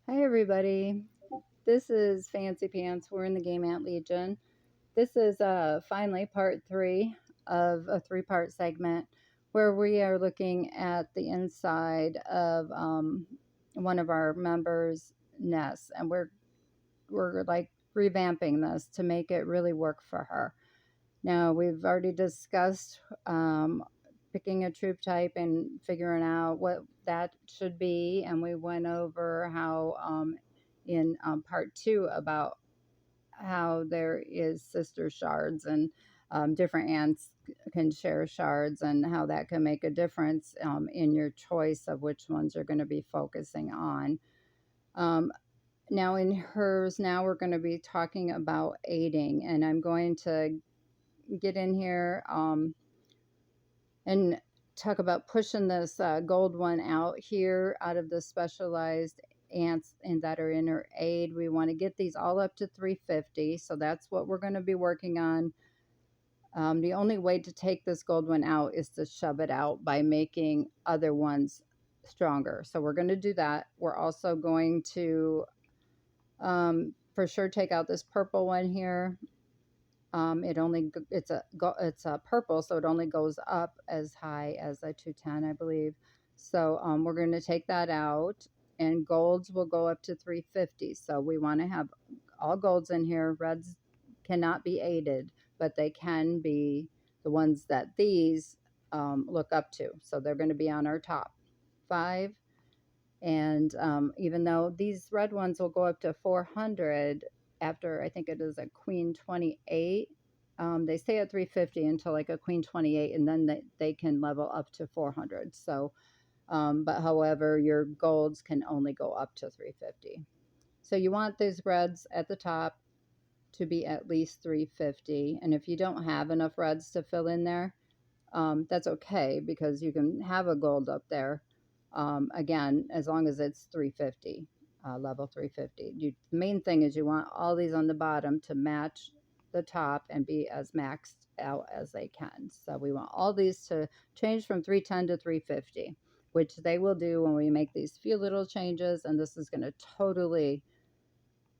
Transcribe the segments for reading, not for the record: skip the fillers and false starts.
Hi everybody, this is Fancy Pants. We're in the Game Ant Legion. This is finally part 3 of a 3-part segment where we are looking at the inside of one of our members' nests, and we're like revamping this to make it really work for her. Now we've already discussed picking a troop type and figuring out what that should be, and we went over how in part 2 about how there is sister shards and different ants can share shards and how that can make a difference in your choice of which ones you're going to be focusing on. Um, Now in hers, now we're going to be talking about aiding, and I'm going to get in here and talk about pushing this gold one out here out of the specialized ants and that are in her aid. We want to get these all up to 350, so that's what we're going to be working on. The only way to take this gold one out is to shove it out by making other ones stronger. So we're going to do that. We're also going to for sure take out this purple one here. It's a purple, so it only goes up as high as a 210, I believe. So we're going to take that out, and golds will go up to 350. So we want to have all golds in here. Reds cannot be aided, but they can be the ones that these look up to. So they're going to be on our top 5. And even though these red ones will go up to 400 after, I think it is a queen 28, they stay at 350 until like a queen 28, and then they can level up to 400. So, but however, your golds can only go up to 350. So you want these reds at the top to be at least 350. And if you don't have enough reds to fill in there, that's okay because you can have a gold up there. Again, as long as it's 350, level 350. The main thing is you want all these on the bottom to match the top and be as maxed out as they can. So we want all these to change from 310 to 350, which they will do when we make these few little changes. And this is going to totally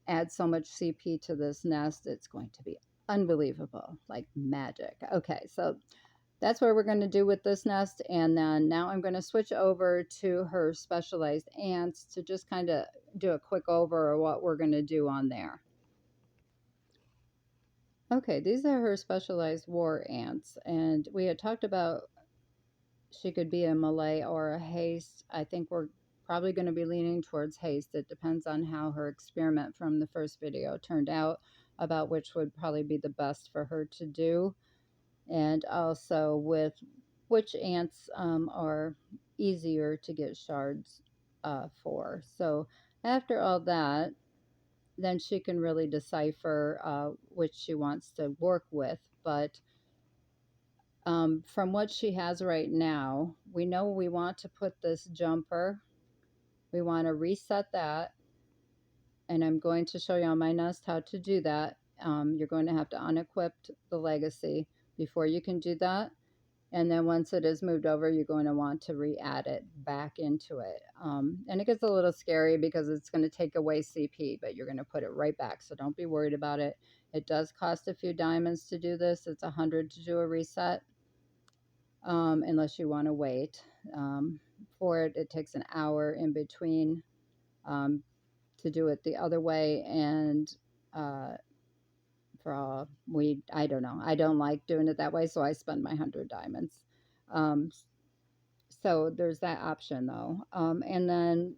add so much CP to this nest. It's going to be unbelievable, like magic. Okay, so that's what we're going to do with this nest. And then now I'm going to switch over to her specialized ants to just kind of do a quick over of what we're going to do on there. Okay, these are her specialized war ants, and we had talked about she could be a Malay or a haste. I think we're probably going to be leaning towards haste. It depends on how her experiment from the first video turned out about which would probably be the best for her to do, and also with which ants are easier to get shards for. So after all that, then she can really decipher which she wants to work with. But from what she has right now, we know we want to put this jumper. We want to reset that. And I'm going to show you on my nest how to do that. You're going to have to unequip the legacy before you can do that. And then once it is moved over, you're going to want to re-add it back into it. And it gets a little scary because it's going to take away CP, but you're going to put it right back. So don't be worried about it. It does cost a few diamonds to do this. It's 100 to do a reset, unless you want to wait for it. It takes an hour in between to do it the other way. And for all I don't know. I don't like doing it that way, so I spend my 100 diamonds. Um, so there's that option though. And then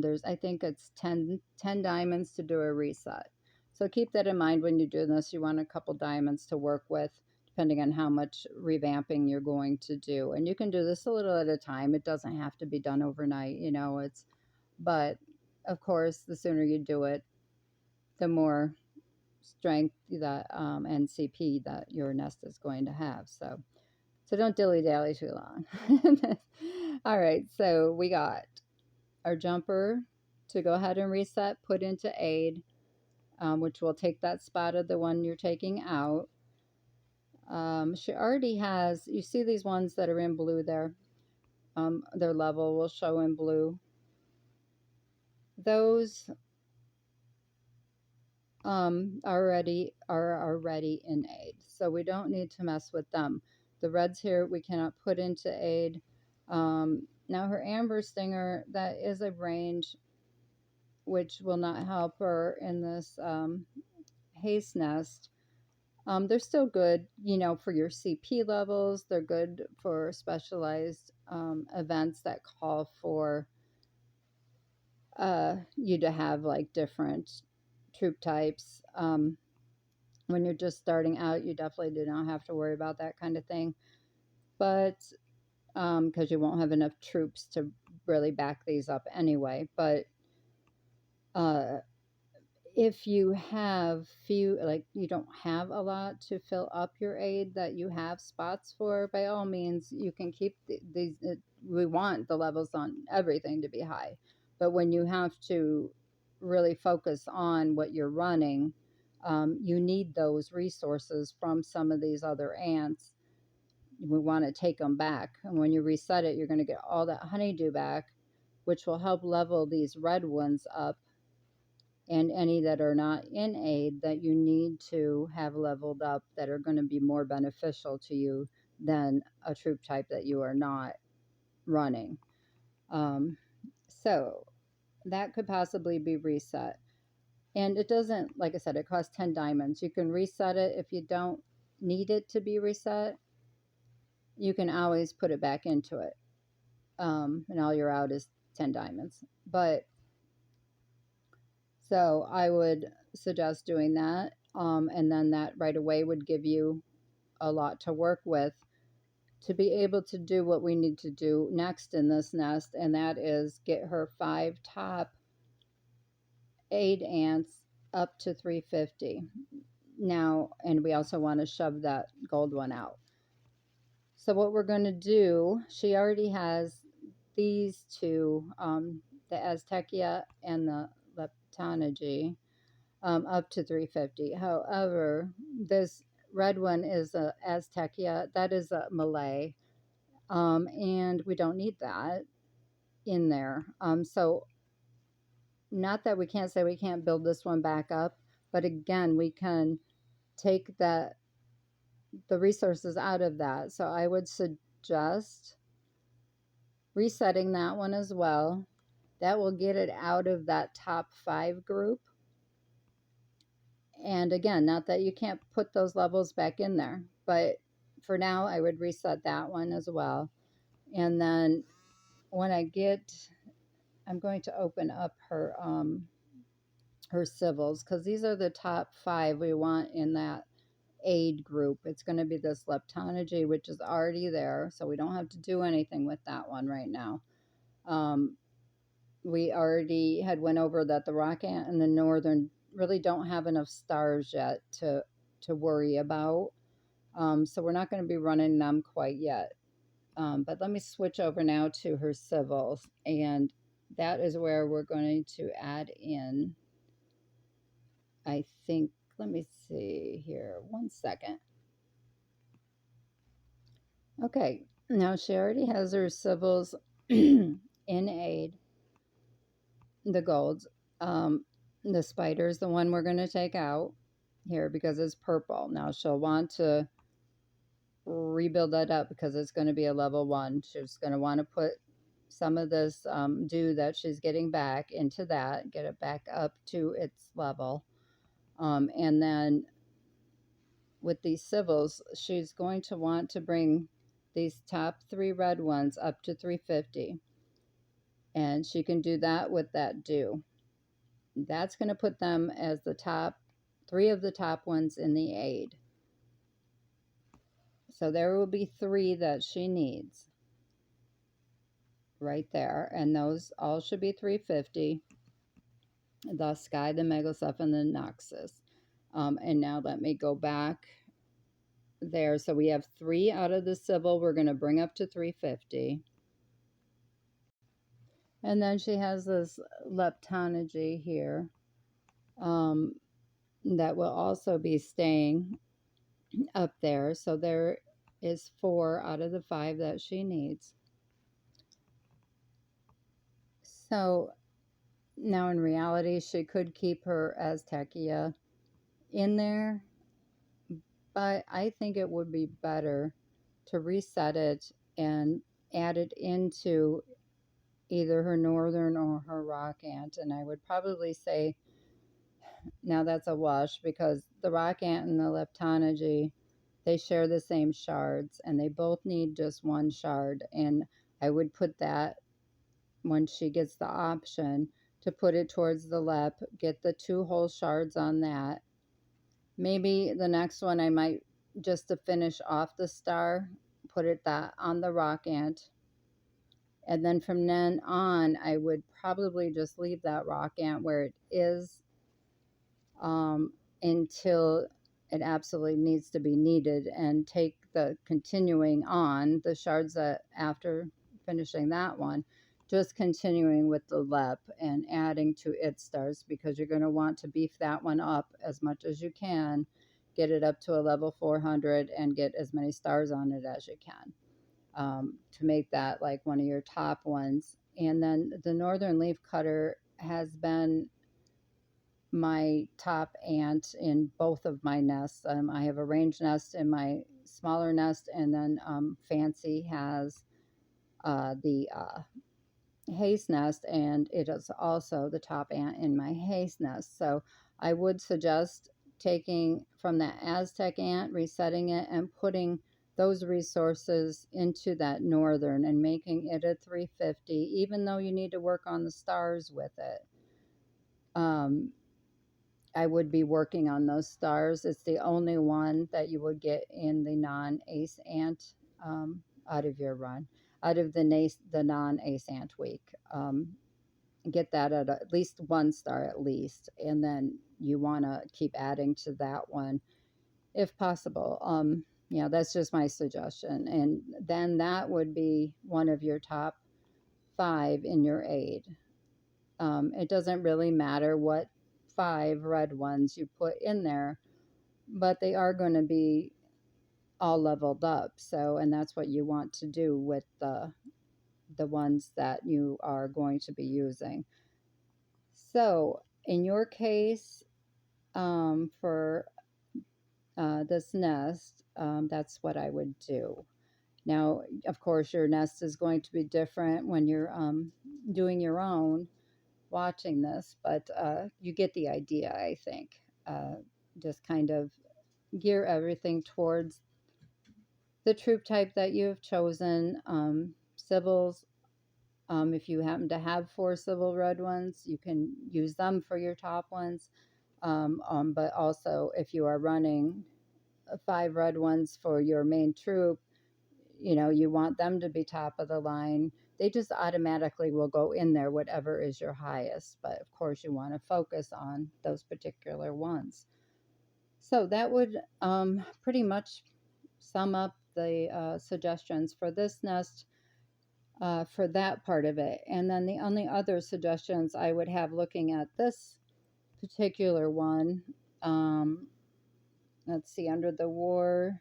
there's, I think it's 10 diamonds to do a reset. So keep that in mind when you do this. You want a couple diamonds to work with, depending on how much revamping you're going to do. And you can do this a little at a time. It doesn't have to be done overnight, but of course, the sooner you do it, the more strength that and CP that your nest is going to have. So don't dilly-dally too long. All right, so we got our jumper to go ahead and reset, put into aid, which will take that spot of the one you're taking out. She already has, you see these ones that are in blue there? Their level will show in blue. those are already in aid, so we don't need to mess with them. The reds here we cannot put into aid. Now her amber stinger, that is a range, which will not help her in this haze nest. They're still good, you know, for your CP levels. They're good for specialized events that call for you to have like different troop types. When you're just starting out, you definitely do not have to worry about that kind of thing. But because you won't have enough troops to really back these up anyway. But uh, if you have few, like you don't have a lot to fill up your aid that you have spots for, by all means, you can keep these. We want the levels on everything to be high, but when you have to really focus on what you're running, you need those resources from some of these other ants. We want to take them back, and when you reset it, you're going to get all that honeydew back, which will help level these red ones up, and any that are not in aid that you need to have leveled up, that are going to be more beneficial to you than a troop type that you are not running. Um, so that could possibly be reset. And it doesn't, like I said, it costs 10 diamonds. You can reset it. If you don't need it to be reset, you can always put it back into it. And all you're out is 10 diamonds. But so I would suggest doing that. And then that right away would give you a lot to work with to be able to do what we need to do next in this nest, and that is get her 5 top aid ants up to 350. Now, and we also want to shove that gold one out. So what we're going to do, she already has these two, the Aztecia and the Leptology, up to 350. However, this red one is a Aztecia, that is a Malay, and we don't need that in there. So not that we can't say we can't build this one back up, but again, we can take the resources out of that. So I would suggest resetting that one as well. That will get it out of that top 5 group. And again, not that you can't put those levels back in there, but for now, I would reset that one as well. And then when I get, I'm going to open up her civils, because these are the top 5 we want in that aid group. It's going to be this leptology, which is already there, so we don't have to do anything with that one right now. We already had went over that the rock ant and the northern really don't have enough stars yet to worry about. So we're not going to be running them quite yet. But let me switch over now to her civils, and that is where we're going to add in, I think, let me see here, 1 second. Okay, now she already has her civils in aid, the golds. The spider is the one we're going to take out here because it's purple. Now she'll want to rebuild that up because it's going to be a level 1. She's going to want to put some of this dew that she's getting back into that, get it back up to its level. And then with these civils, she's going to want to bring these top 3 red ones up to 350. And she can do that with that dew. That's going to put them as the top 3 of the top ones in the aid. So there will be 3 that she needs right there, and those all should be 350. The Sky, the Megaloceph, and the Noxus. And now let me go back there. So we have 3 out of the civil we're going to bring up to 350. And then she has this leptology here that will also be staying up there. So there is 4 out of the 5 that she needs. So Now, in reality, she could keep her Aztecia in there, but I think it would be better to reset it and add it into either her northern or her rock ant. And I would probably say now that's a wash because the rock ant and the leptology, they share the same shards and they both need just one shard. And I would put that when she gets the option to put it towards the lep, get the 2 whole shards on that. Maybe the next one I might, just to finish off the star, put it that on the rock ant. And then from then on, I would probably just leave that rock ant where it is, um, until it absolutely needs to be needed, and take the continuing on the shards that after finishing that one, just continuing with the lep and adding to its stars, because you're going to want to beef that one up as much as you can, get it up to a level 400 and get as many stars on it as you can, to make that like one of your top ones. And then the northern leaf cutter has been my top ant in both of my nests. I have a range nest in my smaller nest, and then Fancy has the haze nest, and it is also the top ant in my haze nest. So I would suggest taking from that Aztec ant, resetting it, and putting those resources into that northern and making it a 350, even though you need to work on the stars with it. I would be working on those stars. It's the only one that you would get in the non-ace ant, out of your run, out of the non-ace ant week. Get that at least 1 star at least, and then you want to keep adding to that one if possible. Yeah, that's just my suggestion. And then that would be one of your top 5 in your aid. It doesn't really matter what 5 red ones you put in there, but they are going to be all leveled up. So, and that's what you want to do with the ones that you are going to be using. So, in your case, for this nest, that's what I would do. Now, of course, your nest is going to be different when you're doing your own, watching this, but you get the idea, I think. Just kind of gear everything towards the troop type that you have chosen. Civils, if you happen to have 4 civil red ones, you can use them for your top ones. But also, if you are running 5 red ones for your main troop, you want them to be top of the line. They just automatically will go in there, whatever is your highest. But of course, you want to focus on those particular ones. So that would pretty much sum up the suggestions for this nest, for that part of it. And then the only other suggestions I would have looking at this particular one, let's see, under the war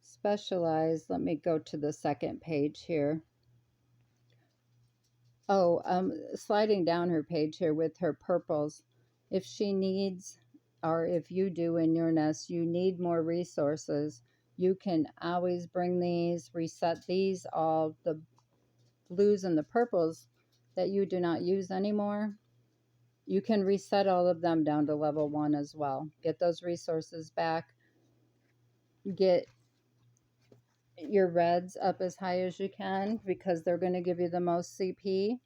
specialized, let me go to the second page here. Oh, sliding down her page here with her purples. If she needs, or if you do in your nest, you need more resources, you can always bring these, reset these, all the blues and the purples that you do not use anymore. You can reset all of them down to level 1 as well. Get those resources back. Get your reds up as high as you can because they're going to give you the most CP.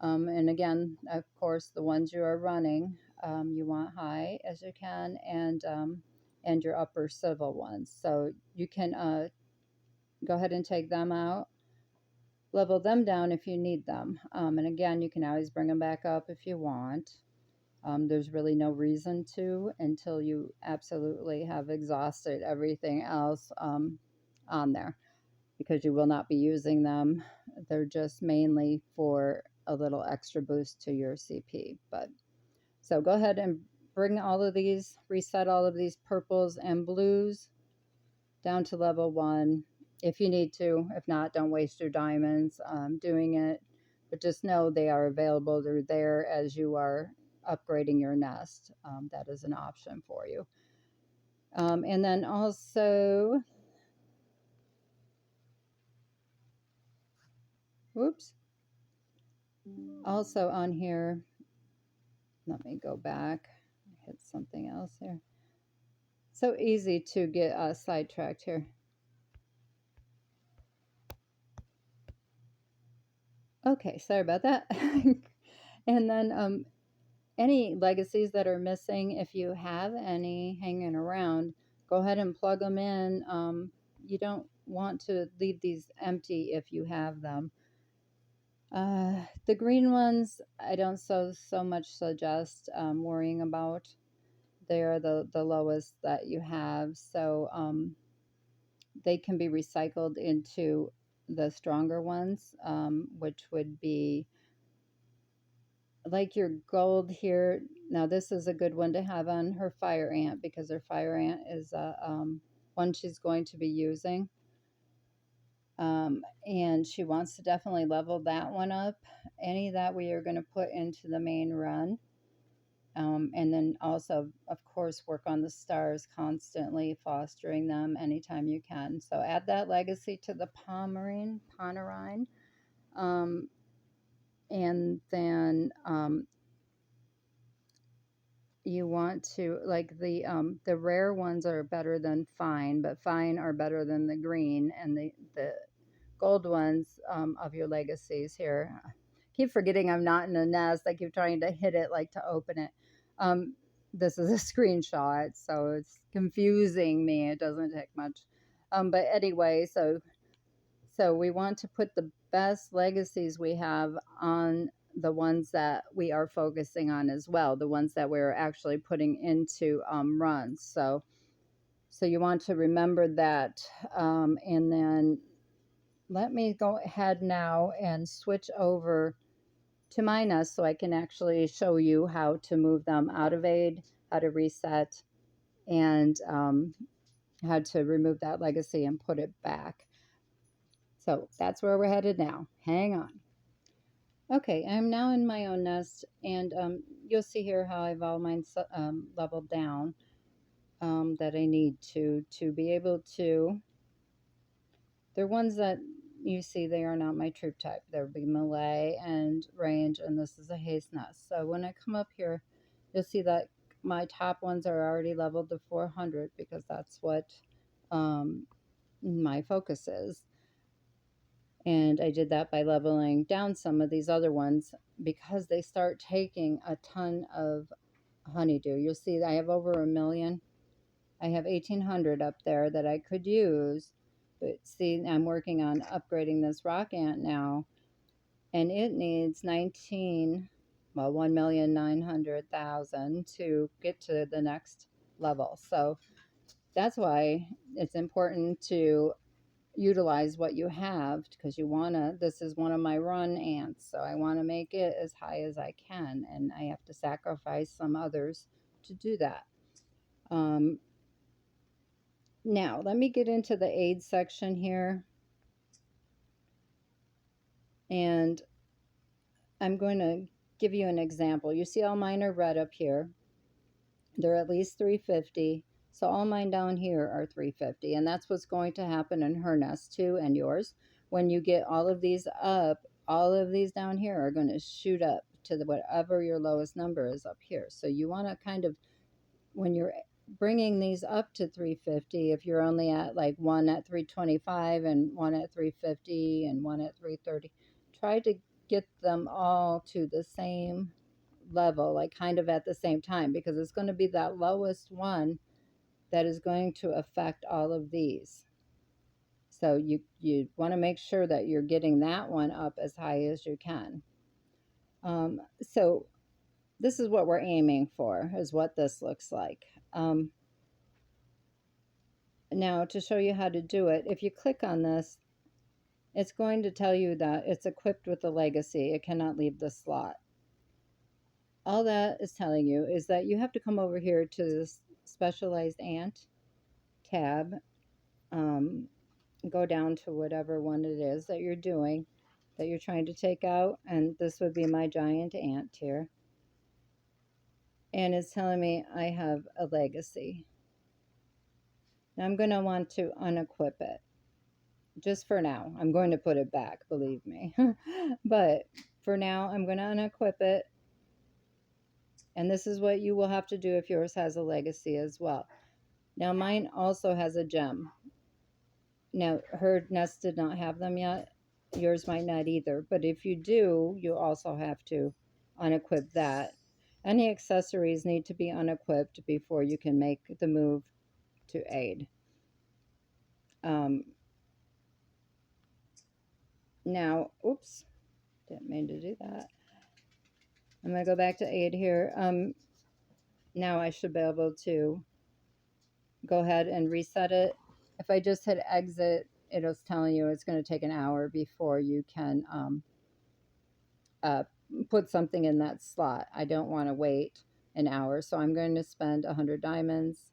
And again, of course, the ones you are running, you want high as you can, and your upper civil ones. So you can go ahead and take them out, level them down if you need them. And again, you can always bring them back up if you want. There's really no reason to until you absolutely have exhausted everything else on there, because you will not be using them. They're just mainly for a little extra boost to your CP. But so go ahead and bring all of these, reset all of these purples and blues down to level 1 if you need to. If not, don't waste your diamonds doing it. but just know they are available. They're there as you are upgrading your nest. That is an option for you. And then also, whoops, also on here, let me go back. I hit something else here. So easy to get sidetracked here. Okay, sorry about that. And then any legacies that are missing, if you have any hanging around, go ahead and plug them in. You don't want to leave these empty if you have them. The green ones, I don't so much suggest worrying about. They're the lowest that you have, so they can be recycled into the stronger ones, which would be like your gold here. Now this is a good one to have on her fire ant because her fire ant is one she's going to be using. And she wants to definitely level that one up. Any that we are going to put into the main run. And then also, of course, work on the stars constantly, fostering them anytime you can. So add that legacy to the Pomerine. And then you want to, like, the rare ones are better than fine, but fine are better than the green, and the gold ones of your legacies here. I keep forgetting I'm not in a nest. I keep trying to hit it like to open it. Um, this is a screenshot, so it's confusing me. It doesn't take much. But anyway, so we want to put the best legacies we have on the ones that we are focusing on as well, the ones that we're actually putting into runs. So you want to remember that, and then let me go ahead now and switch over to my nest so I can actually show you how to move them out of aid, how to reset, and how to remove that legacy and put it back. So that's where we're headed now. Hang on. Okay, I'm now in my own nest, and you'll see here how I've all mine leveled down that I need to be able to. They're ones that you see they are not my troop type. There will be Malay and range, and this is a haze nest. So when I come up here, you'll see that my top ones are already leveled to 400 because that's what my focus is. And I did that by leveling down some of these other ones because they start taking a ton of honeydew. You'll see I have over 1,000,000. I have 1,800 up there that I could use. But see, I'm working on upgrading this rock ant now, and it needs 1,900,000 to get to the next level. So that's why it's important to utilize what you have, because you want to, this is one of my run ants, so I want to make it as high as I can, and I have to sacrifice some others to do that. Now let me get into the aid section here, and I'm going to give you an example. You see all mine are red up here. They're at least 350. So all mine down here are 350. And that's what's going to happen in her nest too, and yours. When you get all of these up, all of these down here are going to shoot up to whatever your lowest number is up here. So you want to kind of, when you're bringing these up to 350, if you're only at like one at 325 and one at 350 and one at 330, try to get them all to the same level, like kind of at the same time, because it's going to be that lowest one that is going to affect all of these. So you want to make sure that you're getting that one up as high as you can. So this is what we're aiming for, is what this looks like. Now to show you how to do it, if you click on this, it's going to tell you that it's equipped with the legacy. It cannot leave the slot. All that is telling you is that you have to come over here to this specialized ant tab, go down to whatever one it is that you're doing, that you're trying to take out. And this would be my giant ant here. And it's telling me I have a legacy. Now I'm going to want to unequip it just for now. I'm going to put it back, believe me. But for now, I'm going to unequip it. And this is what you will have to do if yours has a legacy as well. Now mine also has a gem. Now her nest did not have them yet. Yours might not either. But if you do, you also have to unequip that. Any accessories need to be unequipped before you can make the move to aid. Um, Now, oops, didn't mean to do that. I'm going to go back to aid here. Now I should be able to go ahead and reset it. If I just hit exit, it was telling you it's going to take an hour before you can uh, put something in that slot. I don't want to wait an hour, so I'm going to spend 100 diamonds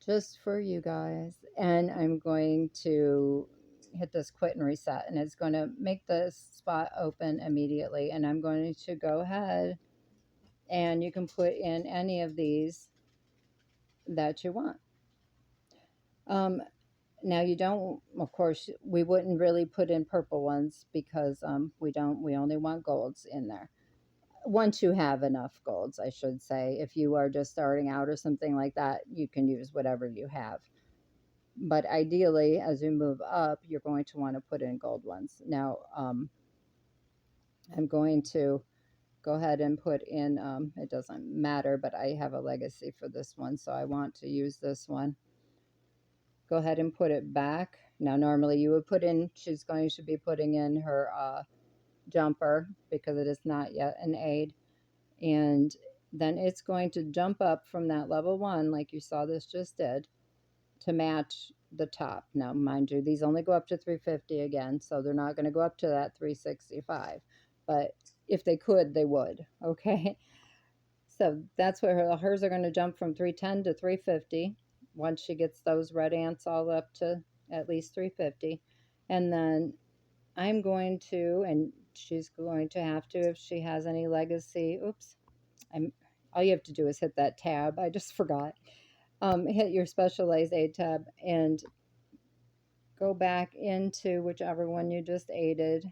just for you guys, and I'm going to hit this quit and reset, and it's going to make this spot open immediately. And I'm going to go ahead, and you can put in any of these that you want. Now you don't, of course, we wouldn't really put in purple ones because we only want golds in there. Once you have enough golds, I should say. If you are just starting out or something like that, you can use whatever you have. But ideally, as you move up, you're going to want to put in gold ones. Now, I'm going to go ahead and put in, it doesn't matter, but I have a legacy for this one, so I want to use this one. Go ahead and put it back. Now, normally you would put in, she's going to be putting in her jumper because it is not yet an aid. And then it's going to jump up from that level 1, like you saw this just did, to match the top. Now, mind you, these only go up to 350 again, so they're not going to go up to that 365. But if they could, they would, okay? So that's where hers are going to jump from 310 to 350 once she gets those red ants all up to at least 350. And then I'm going to, and she's going to have to, if she has any legacy, oops, all you have to do is hit that tab. I just forgot. Hit your specialized aid tab and go back into whichever one you just aided.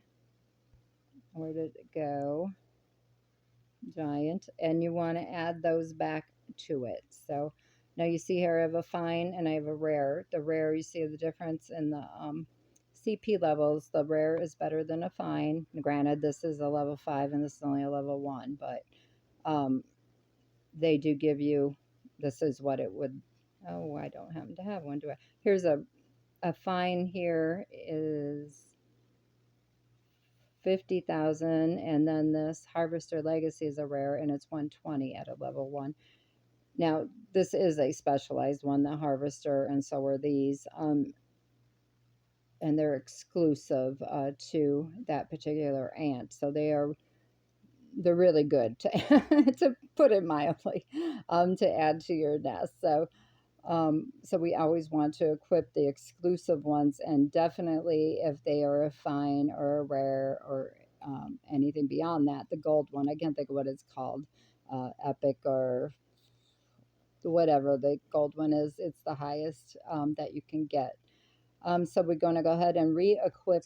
Where did it go? Giant. And you want to add those back to it. So now you see here I have a fine and I have a rare. The rare, you see the difference in the CP levels. The rare is better than a fine. Granted, this is a level 5 and this is only a level 1, but they do give you, this is what it would, oh, I don't happen to have one, do I? Here's a fine here is 50,000, and then this Harvester Legacy is a rare, and it's 120 at a level 1. Now, this is a specialized one, the Harvester, and so are these, and they're exclusive to that particular ant, so they're really good to to put it mildly, to add to your nest. So we always want to equip the exclusive ones, and definitely if they are a fine or a rare or anything beyond that, the gold one, I can't think of what it's called, epic or whatever the gold one is, it's the highest that you can get. So we're going to go ahead and re-equip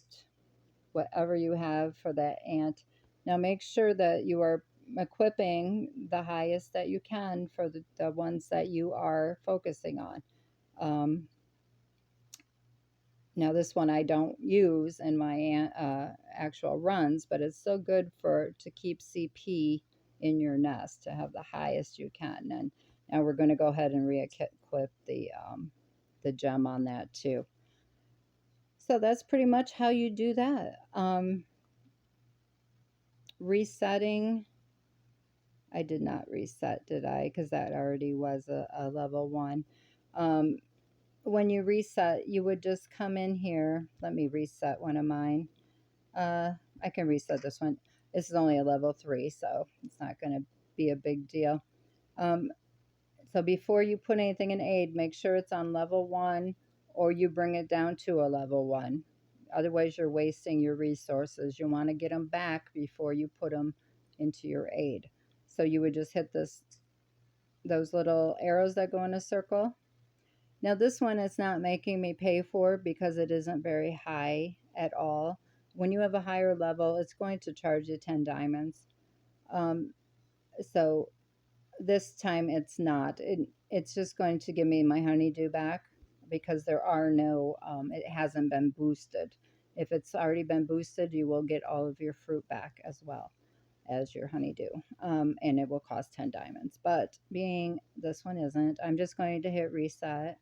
whatever you have for that ant. Now make sure that you are equipping the highest that you can for the ones that you are focusing on. Now this one I don't use in my actual runs, but it's so good to keep CP in your nest, to have the highest you can. And now we're going to go ahead and re-equip the gem on that too. So that's pretty much how you do that. Resetting, I did not reset, did I? Because that already was a level 1. When you reset, you would just come in here. Let me reset one of mine. I can reset this one. This is only a level 3, so it's not going to be a big deal. So before you put anything in aid, make sure it's on level 1, or you bring it down to a level 1. Otherwise, you're wasting your resources. You want to get them back before you put them into your aid. So you would just hit those little arrows that go in a circle. Now this one is not making me pay for because it isn't very high at all. When you have a higher level, it's going to charge you 10 diamonds. Um, so this time it's not. It's just going to give me my honeydew back because there are no, it hasn't been boosted. If it's already been boosted, you will get all of your fruit back as well as your honeydew, and it will cost 10 diamonds. But being this one isn't, I'm just going to hit reset.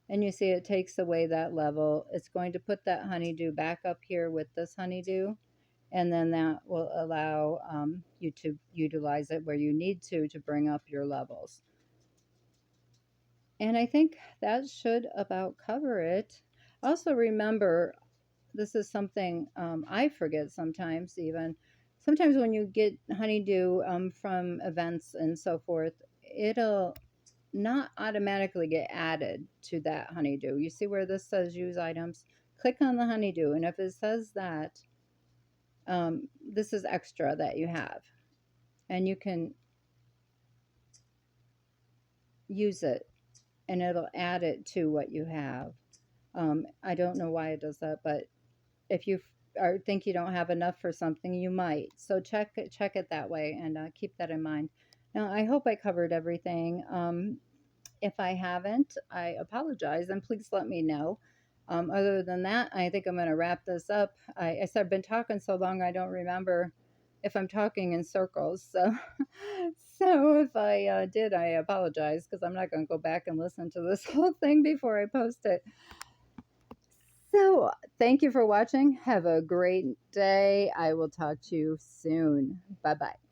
And you see it takes away that level. It's going to put that honeydew back up here with this honeydew, and then that will allow you to utilize it where you need to bring up your levels. And I think that should about cover it. Also remember, this is something I forget sometimes even. Sometimes when you get honeydew from events and so forth, it'll not automatically get added to that honeydew. You see where this says use items? Click on the honeydew, and if it says that, this is extra that you have, and you can use it, and it'll add it to what you have. I don't know why it does that, but if you think you don't have enough for something, you might. So check it that way, and keep that in mind. Now, I hope I covered everything. If I haven't, I apologize, and please let me know. Other than that, I think I'm going to wrap this up. I said I've been talking so long, I don't remember if I'm talking in circles. So, so if I did, I apologize because I'm not going to go back and listen to this whole thing before I post it. So, thank you for watching. Have a great day. I will talk to you soon. Bye bye.